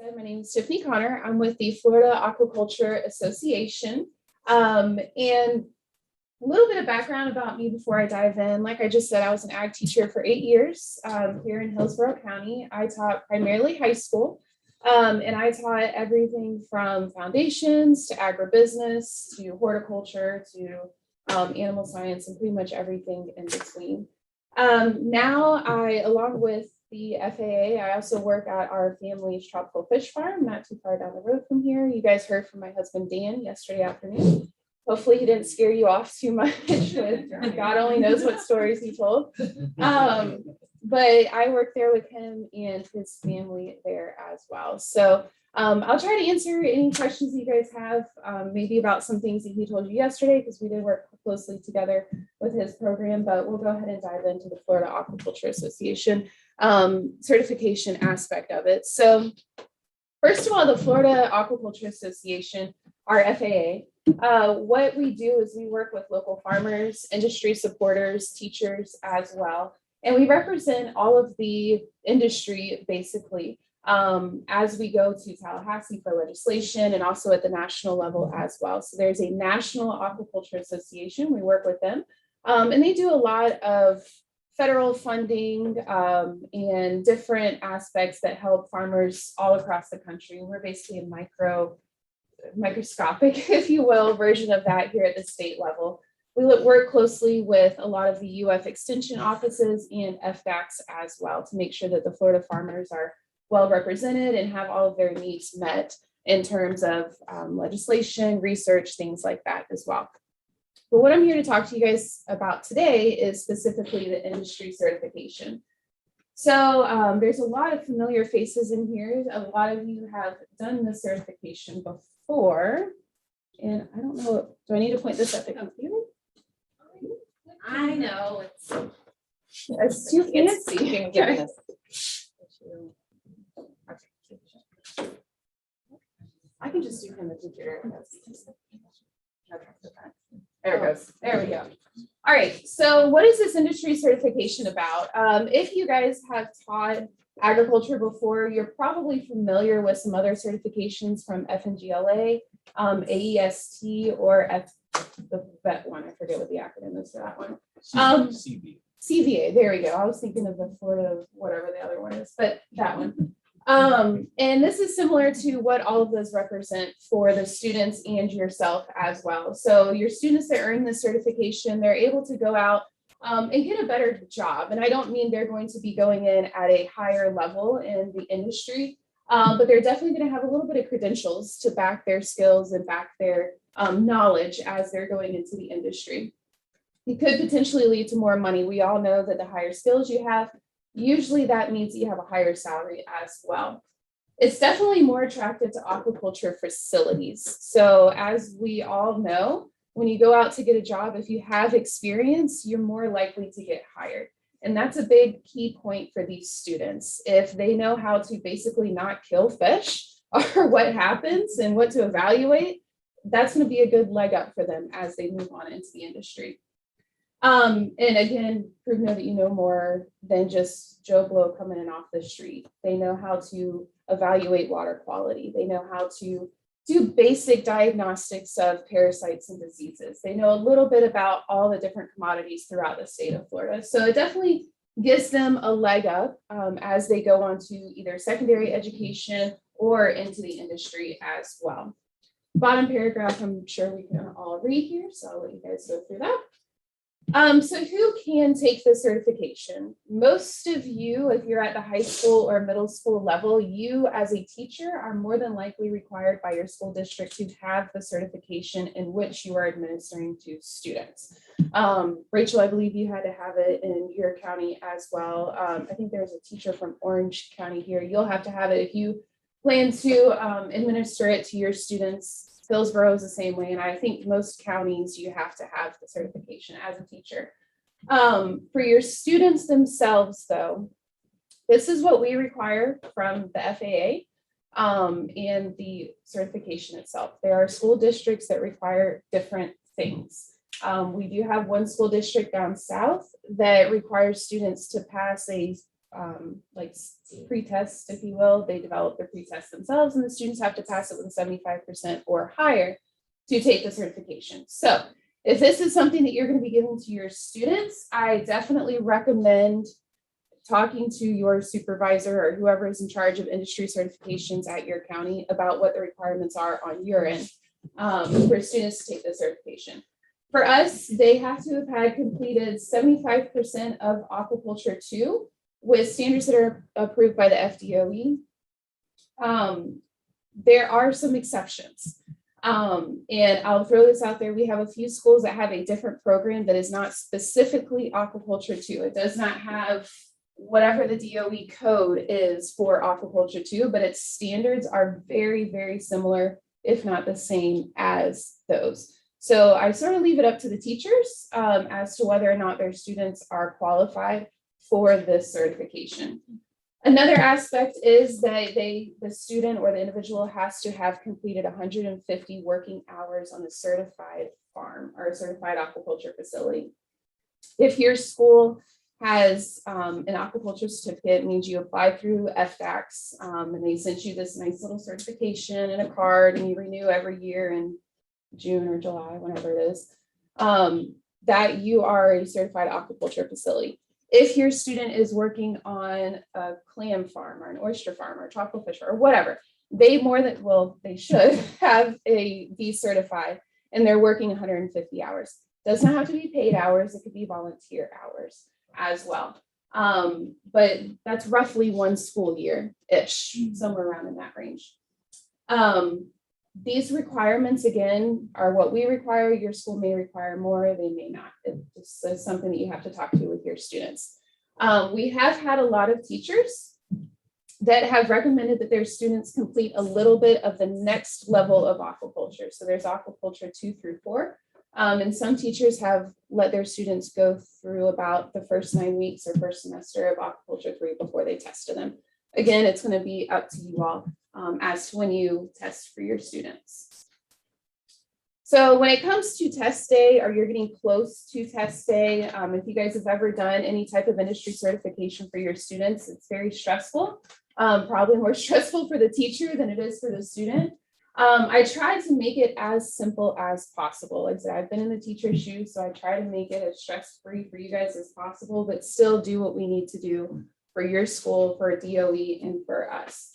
said, my name is Tiffany Conner. I'm with the Florida Aquaculture Association. And a little bit of background about me before I dive in. Like I just said, I was an ag teacher for 8 years here in Hillsborough County. I taught primarily high school, and I taught everything from foundations to agribusiness to horticulture to animal science and pretty much everything in between. Now I, along with the FAA, I also work at our family's tropical fish farm, not too far down the road from here. You guys heard from my husband, Dan, yesterday afternoon. Hopefully he didn't scare you off too much with God only knows what stories he told. But I work there with him and his family there as well. So I'll try to answer any questions that you guys have, maybe about some things that he told you yesterday, because we did work closely together with his program, but we'll go ahead and dive into the Florida Aquaculture Association certification aspect of it. So first of all, the Florida Aquaculture Association, our FAA, what we do is we work with local farmers, industry supporters, teachers as well. And we represent all of the industry basically as we go to Tallahassee for legislation and also at the national level as well. So there's a National Aquaculture Association. We work with them and they do a lot of federal funding and different aspects that help farmers all across the country. We're basically a microscopic, if you will, version of that here at the state level. We work closely with a lot of the UF extension offices and FDACS as well to make sure that the Florida farmers are well represented and have all of their needs met in terms of legislation, research, things like that as well. But what I'm here to talk to you guys about today is specifically the industry certification. So there's a lot of familiar faces in here. A lot of you have done the certification before. And I don't know, do I need to point this at the computer? I know It's too fancy. Okay. I can just do from the computer. There it goes. There we go. All right. So what is this industry certification about? If you guys have taught agriculture before, you're probably familiar with some other certifications from FNGLA, AEST, or the vet one. I forget what the acronym is for that one. CVA. There we go. I was thinking of the Florida, whatever the other one is, but that one. And this is similar to what all of those represent for the students and yourself as well. So your students that earn this certification, they're able to go out and get a better job. And I don't mean they're going to be going in at a higher level in the industry, but they're definitely going to have a little bit of credentials to back their skills and back their knowledge as they're going into the industry. It could potentially lead to more money. We all know that the higher skills you have, usually that means you have a higher salary as well. It's definitely more attractive to aquaculture facilities. So as we all know, when you go out to get a job, if you have experience, you're more likely to get hired. And that's a big key point for these students. If they know how to basically not kill fish or what happens and what to evaluate, that's going to be a good leg up for them as they move on into the industry. And again, prove know that you know more than just Joe Blow coming in off the street. They know how to evaluate water quality. They know how to do basic diagnostics of parasites and diseases. They know a little bit about all the different commodities throughout the state of Florida. So it definitely gives them a leg up as they go on to either secondary education or into the industry as well. Bottom paragraph, I'm sure we can all read here, so I'll let you guys go through that. So who can take the certification? Most of you, if you're at the high school or middle school level, you as a teacher are more than likely required by your school district to have the certification in which you are administering to students. Rachel, I believe you had to have it in your county as well. I think there's a teacher from Orange County here. You'll have to have it if you plan to administer it to your students. Hillsborough is the same way, and I think most counties you have to have the certification as a teacher. For your students themselves, though, this is what we require from the FAA and the certification itself. There are school districts that require different things. We do have one school district down south that requires students to pass a like pre-test, if you will. They develop their pre-test themselves, and the students have to pass it with a 75% or higher to take the certification. So if this is something that you're going to be giving to your students, I definitely recommend talking to your supervisor or whoever is in charge of industry certifications at your county about what the requirements are on your end for students to take the certification. For us, they have to have had completed 75% of Aquaculture 2 with standards that are approved by the FDOE. There are some exceptions. And I'll throw this out there. We have a few schools that have a different program that is not specifically Aquaculture 2. It does not have whatever the DOE code is for Aquaculture 2, but its standards are very, very similar, if not the same as those. So I sort of leave it up to the teachers as to whether or not their students are qualified for this certification. Another aspect is that the student or the individual has to have completed 150 working hours on a certified farm or a certified aquaculture facility. If your school has an aquaculture certificate, it means you applied through FDACS and they sent you this nice little certification and a card, and you renew every year in June or July, whenever it is, that you are a certified aquaculture facility. If your student is working on a clam farm or an oyster farm or a tropical fish or whatever, they should have be certified, and they're working 150 hours. Does not have to be paid hours. It could be volunteer hours as well. But that's roughly one school year-ish, somewhere around in that range. These requirements, again, are what we require. Your school may require more, they may not. It's something that you have to talk to with your students. We have had a lot of teachers that have recommended that their students complete a little bit of the next level of aquaculture. So there's aquaculture 2 through 4. And some teachers have let their students go through about the first 9 weeks or first semester of aquaculture 3 before they tested them. Again, it's going to be up to you all as to when you test for your students. So when it comes to test day, or you're getting close to test day, if you guys have ever done any type of industry certification for your students, it's very stressful, probably more stressful for the teacher than it is for the student. I try to make it as simple as possible. Like I said, I've been in the teacher's shoes, so I try to make it as stress-free for you guys as possible, but still do what we need to do for your school, for DOE, and for us.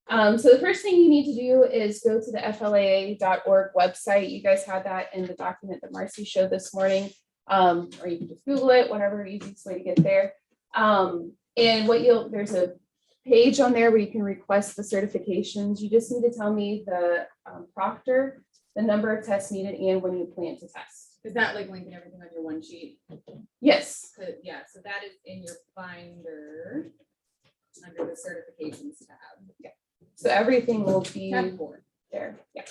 So the first thing you need to do is go to the FLAA.org website. You guys had that in the document that Marcy showed this morning, or you can just Google it, whatever easiest way to get there. And there's a page on there where you can request the certifications. You just need to tell me the proctor, the number of tests needed, and when you plan to test. Is that like linking everything on your one sheet? Yes. Yeah, so that is in your binder under the certifications tab. Yeah. So everything will be Tab 4. there. Yeah.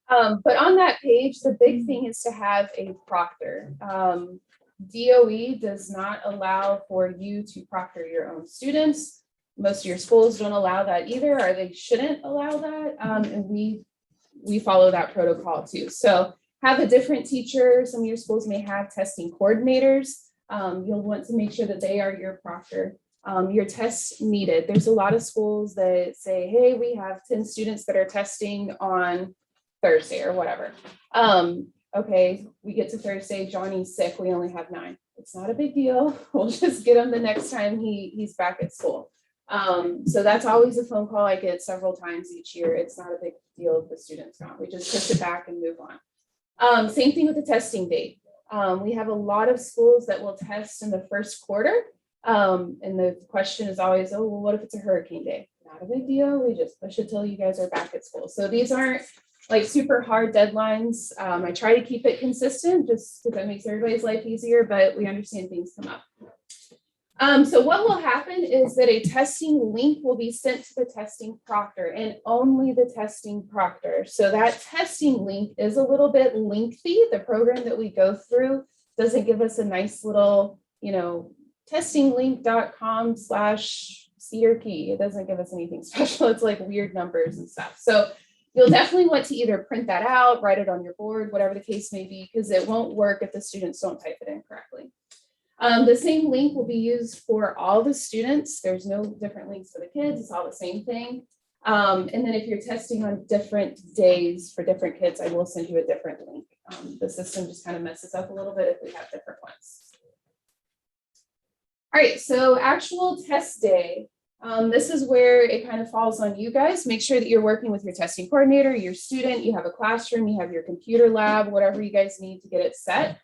But on that page, the big thing is to have a proctor. DOE does not allow for you to proctor your own students. Most of your schools don't allow that either, or they shouldn't allow that. And we follow that protocol too. So have a different teacher. Some of your schools may have testing coordinators. You'll want to make sure that they are your proctor. Your tests needed. There's a lot of schools that say, hey, we have 10 students that are testing on Thursday or whatever. Okay, we get to Thursday, Johnny's sick, we only have 9. It's not a big deal. We'll just get him the next time he's back at school. So that's always a phone call I get several times each year. It's not a big deal if the student's gone. We just push it back and move on. Same thing with the testing date. We have a lot of schools that will test in the first quarter. And the question is always, oh, well, what if it's a hurricane day? Not a big deal. We just push it till you guys are back at school. So these aren't like super hard deadlines. I try to keep it consistent just because that makes everybody's life easier, but we understand things come up. So what will happen is that a testing link will be sent to the testing proctor, and only the testing proctor. So that testing link is a little bit lengthy. The program that we go through doesn't give us a nice little, testinglink.com/C/P. It doesn't give us anything special. It's like weird numbers and stuff. So you'll definitely want to either print that out, write it on your board, whatever the case may be, because it won't work if the students don't type it in correctly. The same link will be used for all the students. There's no different links for the kids. It's all the same thing. And then if you're testing on different days for different kids, I will send you a different link. The system just kind of messes up a little bit if we have different ones. All right, so actual test day. This is where it kind of falls on you guys. Make sure that you're working with your testing coordinator, your student, you have a classroom, you have your computer lab, whatever you guys need to get it set.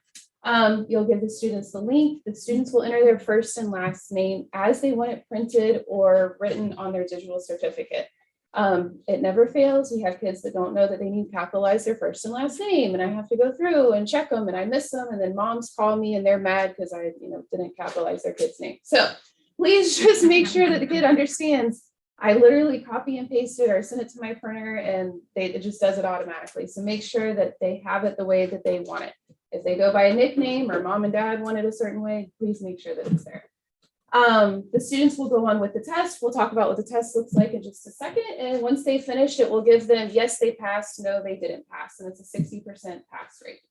You'll give the students the link. The students will enter their first and last name as they want it printed or written on their digital certificate. It never fails. We have kids that don't know that they need to capitalize their first and last name, and I have to go through and check them, and I miss them, and then moms call me and they're mad because I, didn't capitalize their kid's name. So please just make sure that the kid understands. I literally copy and paste it or send it to my printer, and it just does it automatically. So make sure that they have it the way that they want it. If they go by a nickname or mom and dad want it a certain way, please make sure that it's there. The students will go on with the test. We'll talk about what the test looks like in just a second. And once they finish, it will give them, yes, they passed, no, they didn't pass. And it's a 60% pass rate,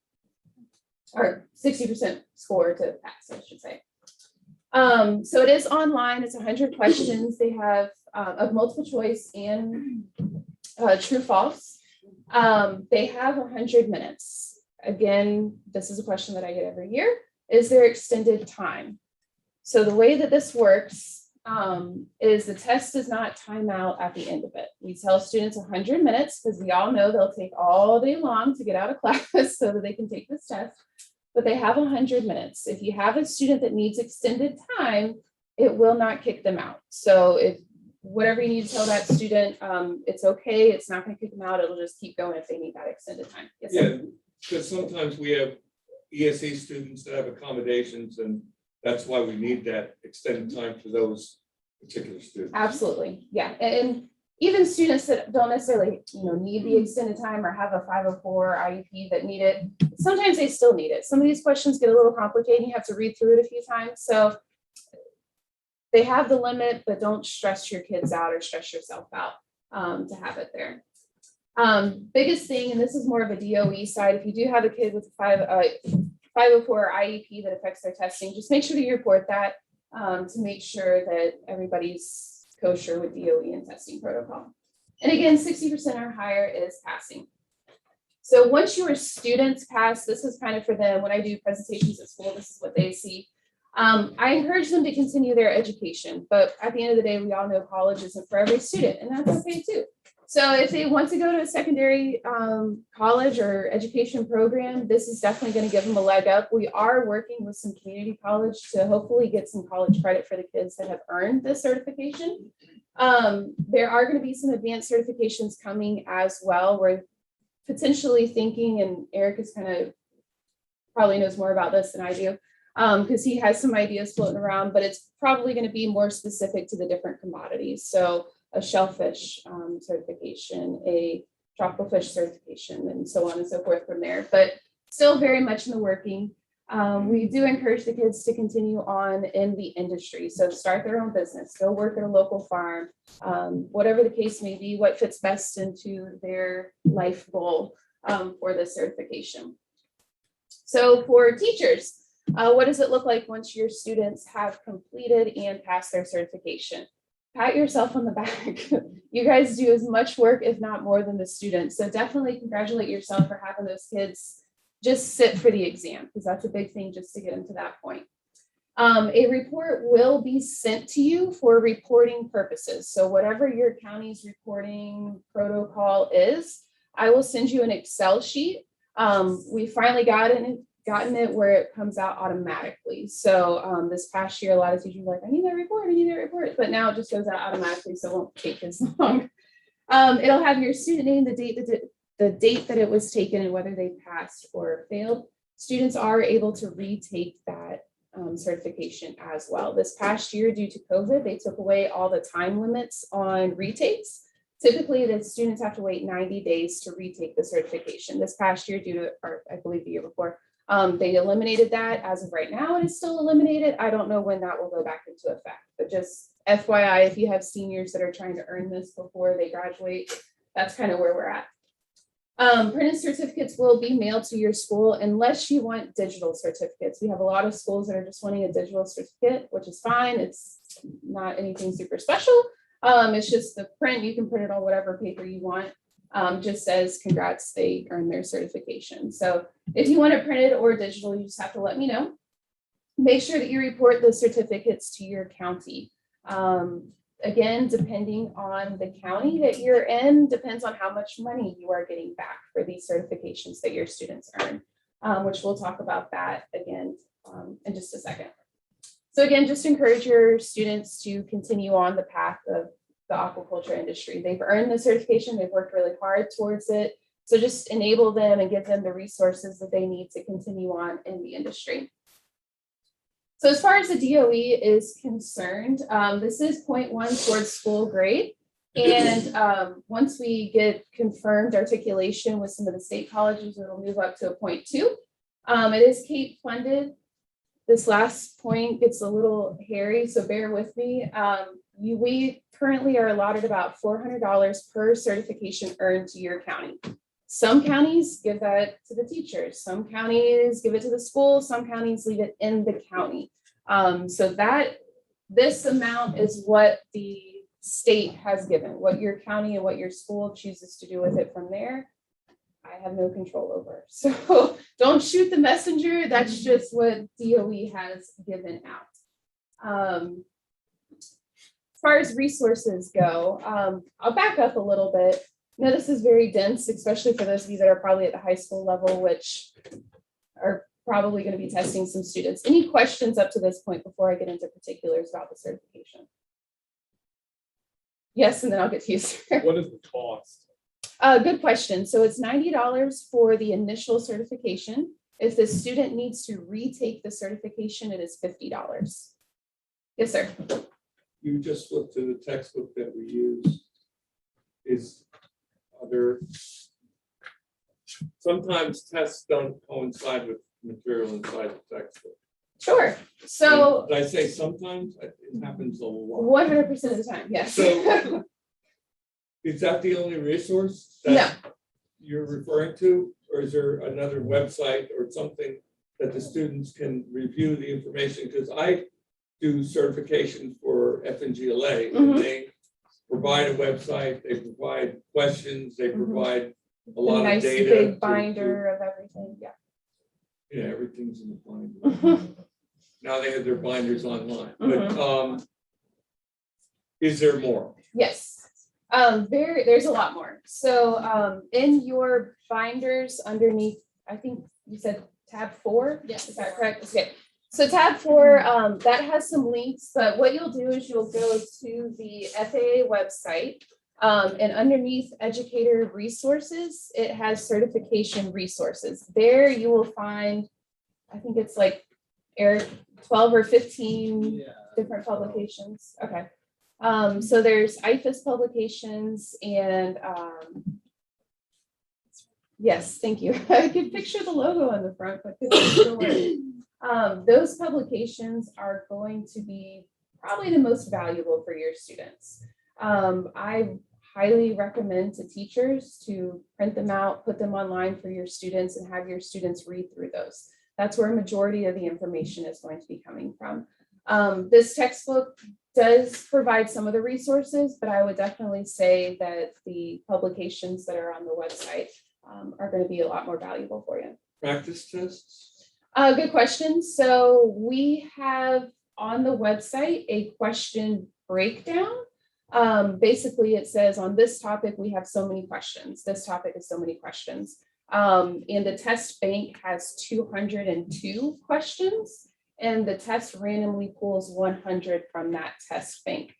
or 60% score to pass, I should say. So it is online. It's 100 questions. They have of multiple choice and true false. They have 100 minutes. Again, this is a question that I get every year. Is there extended time? So the way that this works is the test does not time out at the end of it. We tell students 100 minutes because we all know they'll take all day long to get out of class so that they can take this test, but they have 100 minutes. If you have a student that needs extended time, it will not kick them out. So if whatever you need to tell that student, it's okay. It's not going to kick them out. It'll just keep going if they need that extended time. Yes, yeah, because sometimes we have ESE students that have accommodations, and that's why we need that extended time for those particular students. Absolutely, yeah, and even students that don't necessarily, need the extended time or have a 504 IEP that need it, sometimes they still need it. Some of these questions get a little complicated. You have to read through it a few times, so they have the limit, but don't stress your kids out or stress yourself out to have it there. Biggest thing, and this is more of a DOE side, if you do have a kid with a 504 IEP that affects their testing, just make sure that you report that to make sure that everybody's kosher with DOE and testing protocol. And again, 60% or higher is passing. So once your students pass, this is kind of for them. When I do presentations at school, this is what they see. I encourage them to continue their education, but at the end of the day, we all know college isn't for every student, and that's okay too. So if they want to go to a secondary college or education program, this is definitely going to give them a leg up. We are working with some community college to hopefully get some college credit for the kids that have earned this certification. There are going to be some advanced certifications coming as well. We're potentially thinking, and Eric is kind of probably knows more about this than I do, because he has some ideas floating around, but it's probably going to be more specific to the different commodities. So a shellfish certification, a tropical fish certification, and so on and so forth from there, but still very much in the working. We do encourage the kids to continue on in the industry. So start their own business, go work at a local farm, whatever the case may be, what fits best into their life goal for this certification. So for teachers, what does it look like once your students have completed and passed their certification? Pat yourself on the back. You guys do as much work, if not more, than the students. So definitely congratulate yourself for having those kids just sit for the exam, because that's a big thing just to get them to that point. A report will be sent to you for reporting purposes. So whatever your county's reporting protocol is, I will send you an Excel sheet. We finally gotten it where it comes out automatically. So this past year, a lot of teachers were like, I need that report, but now it just goes out automatically, so it won't take as long. It'll have your student name, the date that it was taken, and whether they passed or failed. Students are able to retake that certification as well. This past year, due to COVID, they took away all the time limits on retakes. Typically, the students have to wait 90 days to retake the certification. This past year, due to, or I believe the year before, they eliminated that. As of right now, it is still eliminated. I don't know when that will go back into effect, but just FYI, if you have seniors that are trying to earn this before they graduate, that's kind of where we're at. Printed certificates will be mailed to your school unless you want digital certificates. We have a lot of schools that are just wanting a digital certificate, which is fine. It's not anything super special. It's just the print. You can print it on whatever paper you want. Just says congrats, they earned their certification. So if you want it printed or digital, you just have to let me know. Make sure that you report those certificates to your county. Again, depending on the county that you're in, depends on how much money you are getting back for these certifications that your students earn, which we'll talk about that again in just a second. So again, just encourage your students to continue on the path of the aquaculture industry. They've earned the certification, they've worked really hard towards it. So just enable them and give them the resources that they need to continue on in the industry. So as far as the DOE is concerned, this is 0.1 towards school grade. And once we get confirmed articulation with some of the state colleges, it'll move up to a 0.2. It is CAPE funded. This last point gets a little hairy, so bear with me. We currently are allotted about $400 per certification earned to your county. Some counties give that to the teachers. Some counties give it to the school. Some counties leave it in the county. So this amount is what the state has given. What your county and what your school chooses to do with it from there, I have no control over. So don't shoot the messenger. That's just what DOE has given out. As far as resources go, I'll back up a little bit. Now, this is very dense, especially for those of you that are probably at the high school level, which are probably going to be testing some students. Any questions up to this point before I get into particulars about the certification? Yes, and then I'll get to you, sir. What is the cost? Good question. So it's $90 for the initial certification. If the student needs to retake the certification, it is $50. Yes, sir. You just looked to the textbook that we use. Is other, sometimes tests don't coincide with material inside the textbook. Sure. So Did I say sometimes? It happens a lot. 100% of the time, yes. So is that the only resource No. that you're referring to? Or is there another website or something that the students can review the information? Because I do certification for FNGLA and they provide a website, they provide questions, they provide a lot nice of data. big binder of everything. Yeah. Yeah, everything's in the binder. Now they have their binders online, but is there more? Yes. There's a lot more. So in your binders underneath, I think you said tab 4. Yes. Is that correct? Okay. So tab 4, that has some links, but what you'll do is you'll go to the FAA website, and underneath educator resources, it has certification resources. There you will find, I think it's like 12 or 15 different publications. Okay. So there's IFAS publications and yes, thank you. I could picture the logo on the front, but those publications are going to be probably the most valuable for your students. I highly recommend to teachers to print them out, put them online for your students and have your students read through those. That's where a majority of the information is going to be coming from. This textbook does provide some of the resources, but I would definitely say that the publications that are on the website are going to be a lot more valuable for you. Practice tests? Good question. So we have on the website a question breakdown. Basically, it says on this topic, we have so many questions. This topic is so many questions. And the test bank has 202 questions, and the test randomly pulls 100 from that test bank.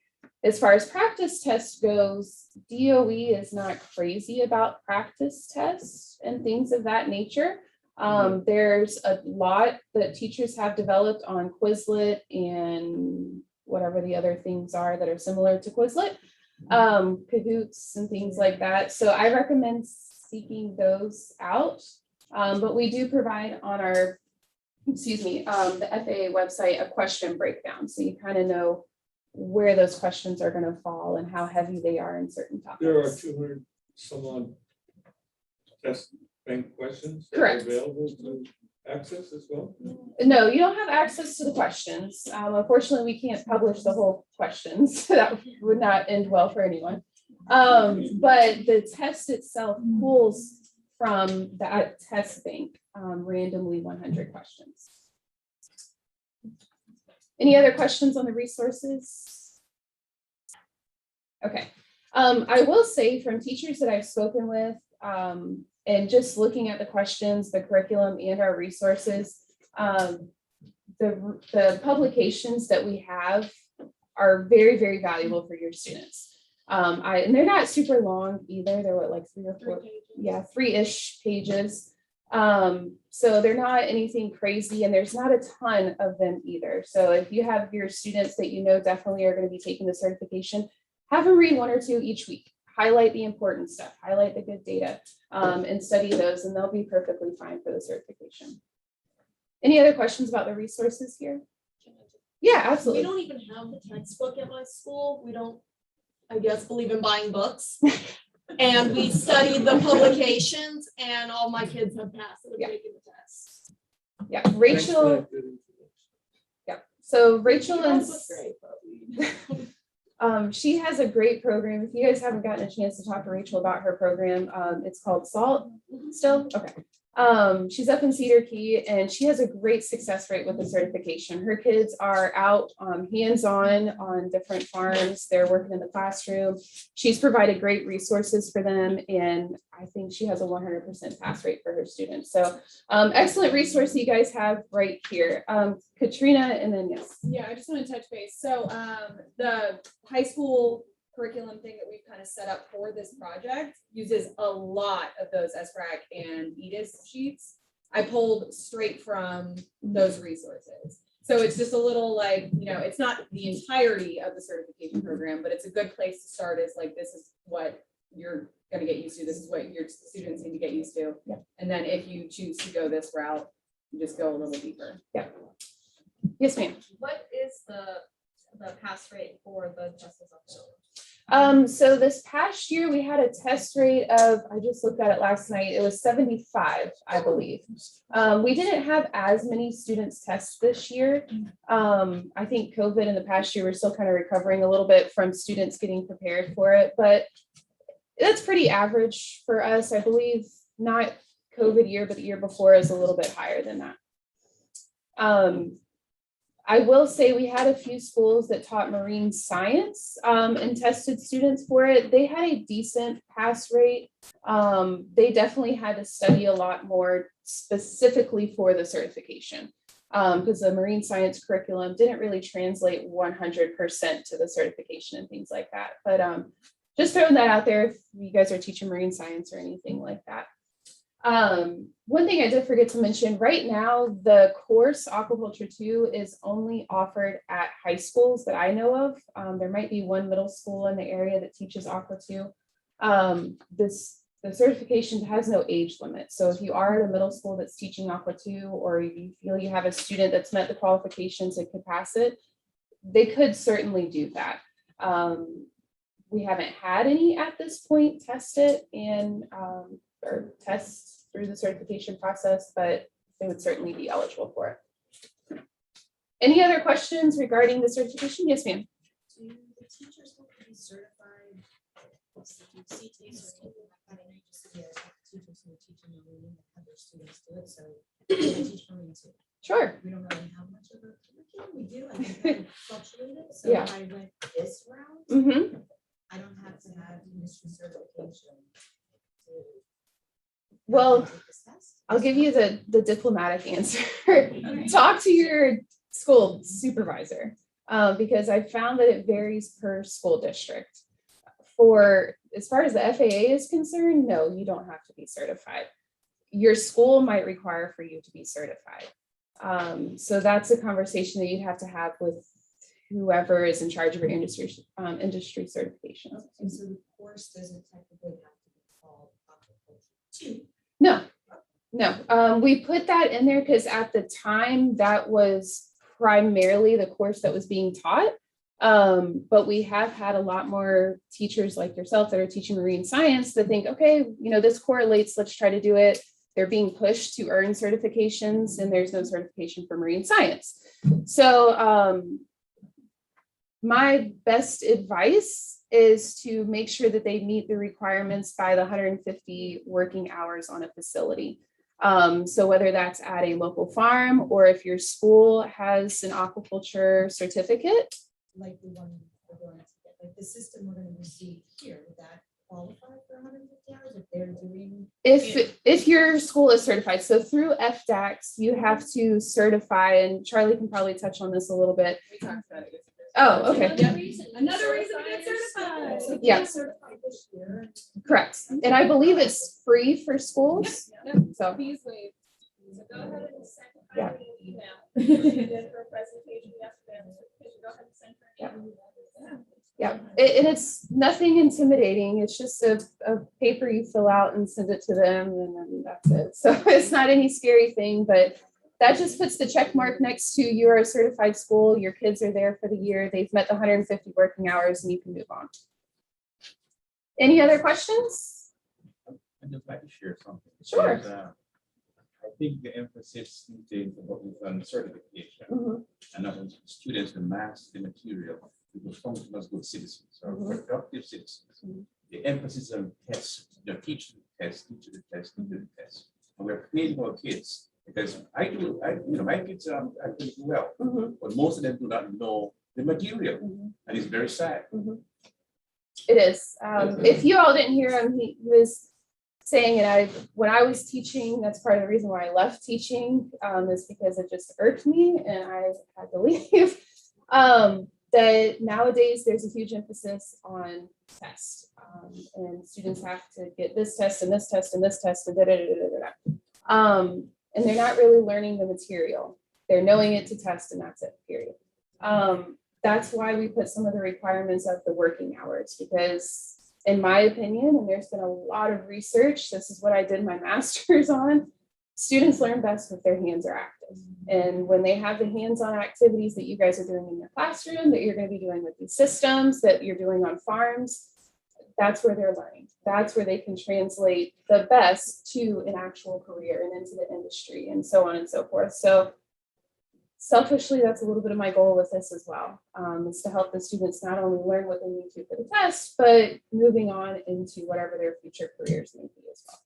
As far as practice test goes, DOE is not crazy about practice tests and things of that nature. There's a lot that teachers have developed on Quizlet and whatever the other things are that are similar to Quizlet, Kahoots and things like that. So I recommend seeking those out. But we do provide on our, the FAA website, a question breakdown. So you kind of know where those questions are going to fall and how heavy they are in certain topics. There are 200 some odd test bank questions that are Correct. available to access as well? No, you don't have access to the questions. Unfortunately, we can't publish the whole questions. That would not end well for anyone. But the test itself pulls from that test bank randomly 100 questions. Any other questions on the resources? Okay. I will say from teachers that I've spoken with, and just looking at the questions, the curriculum, and our resources, the publications that we have are very, very valuable for your students. And they're not super long either. They're what, like 3 or 4? Yeah, 3-ish pages. So they're not anything crazy, and there's not a ton of them either. So if you have your students that you know definitely are going to be taking the certification, have them read 1 or 2 each week. Highlight the important stuff, highlight the good data, and study those, and they'll be perfectly fine for the certification. Any other questions about the resources here? Yeah, absolutely. We don't even have the textbook at my school. We don't, I guess, believe in buying books. And we studied the publications, and all my kids have passed and have taken the test. Yeah, Thanks for Rachel. that good information. Yeah, so Rachel and That's great, but she has a great program. If you guys haven't gotten a chance to talk to Rachel about her program, it's called SALT still. Okay. She's up in Cedar Key, and she has a great success rate with the certification. Her kids are out hands-on on different farms. They're working in the classroom. She's provided great resources for them, and I think she has a 100% pass rate for her students. So excellent resource you guys have right here. Katrina, and then yes. Yeah, I just want to touch base. So the high school curriculum thing that we've kind of set up for this project uses a lot of those SRAC and EDIS sheets. I pulled straight from those resources. So it's just a little like, you know, it's not the entirety of the certification program, but it's a good place to start. Is like, this is what you're going to get used to. This is what your students need to get used to. Yeah. And then if you choose to go this route, you just go a little deeper. Yeah. Yes, ma'am. what is the pass rate for the justice officer? So this past year we had a test rate of, I just looked at it last night, it was 75, I believe. We didn't have as many students test this year. I think COVID in the past year, we're still kind of recovering a little bit from students getting prepared for it, but that's pretty average for us. I believe not COVID year, but the year before is a little bit higher than that. I will say we had a few schools that taught marine science and tested students for it. They had a decent pass rate. They definitely had to study a lot more specifically for the certification because the marine science curriculum didn't really translate 100% to the certification and things like that. But just throwing that out there if you guys are teaching marine science or anything like that. One thing I did forget to mention, right now, the course Aquaculture 2 is only offered at high schools that I know of. There might be one middle school in the area that teaches Aqua 2. The certification has no age limit. So if you are at a middle school that's teaching Aqua 2, or you feel you have a student that's met the qualifications and could pass it, they could certainly do that. We haven't had any at this point test it and or test through the certification process, but they would certainly be eligible for it. Any other questions regarding the certification? Yes, ma'am. Do the teachers have to be certified? Teachers who are teaching marine and have their students do it, so they teach marine too. Sure. We don't really have much of a curriculum. We do, I think I fluctuated. So Yeah. if I went this route, Mm-hmm. I don't have to have industry certification to Well, take this test. I'll give you the diplomatic answer. Talk to your school supervisor because I found that it varies per school district. For as far as the FAA is concerned, no, you don't have to be certified. Your school might require for you to be certified. So that's a conversation that you'd have to have with whoever is in charge of your industry certification. Okay, so the course doesn't technically have to be called Aquaculture 2. No, we put that in there because at the time that was primarily the course that was being taught. But we have had a lot more teachers like yourself that are teaching marine science that think, okay, this correlates, let's try to do it. They're being pushed to earn certifications, and there's no certification for marine science. So my best advice is to make sure that they meet the requirements by the 150 working hours on a facility. So whether that's at a local farm, or if your school has an aquaculture certificate. Like the one we're going to get, like the system we're going to receive here, would that qualify for 150 hours if they're doing? If your school is certified, so through FDACS, you have to certify, and Charlie can probably touch on this a little bit. We talked about it. Oh, okay. Another reason to get certified. Yeah. Certified this year. Correct. And I believe it's free for schools. So, Fees waived. So go ahead and send Yeah. her an email. You did her presentation yesterday. Go ahead and send her an email. yeah, and it's nothing intimidating. It's just a paper you fill out and send it to them, and then that's it. So it's not any scary thing, but that just puts the check mark next to you're a certified school, your kids are there for the year, they've met the 150 working hours, and you can move on. Any other questions? I'd just like to share something. Sure. Because, I think the emphasis these days about on certification Mhm. and not only students to master the material, because functional as good citizens or Mhm. productive citizens. Mhm. The emphasis on tests, teach the test, teach the test, teach the test. And we're creating our kids because my kids are doing well, Mhm. but most of them do not know the material, Mhm. and it's very sad. It is. If you all didn't hear him, he was saying, and when I was teaching, that's part of the reason why I left teaching, is because it just irked me and I had to leave. That nowadays there's a huge emphasis on tests, and students have to get this test and this test and this test and and they're not really learning the material. They're knowing it to test, and that's it, period. That's why we put some of the requirements of the working hours, because in my opinion, and there's been a lot of research, this is what I did my master's on, students learn best if their hands are active. And when they have the hands-on activities that you guys are doing in your classroom, that you're going to be doing with these systems, that you're doing on farms, that's where they're learning. That's where they can translate the best to an actual career and into the industry and so on and so forth. So selfishly, that's a little bit of my goal with this as well, is to help the students not only learn what they need to for the test, but moving on into whatever their future careers may be as well.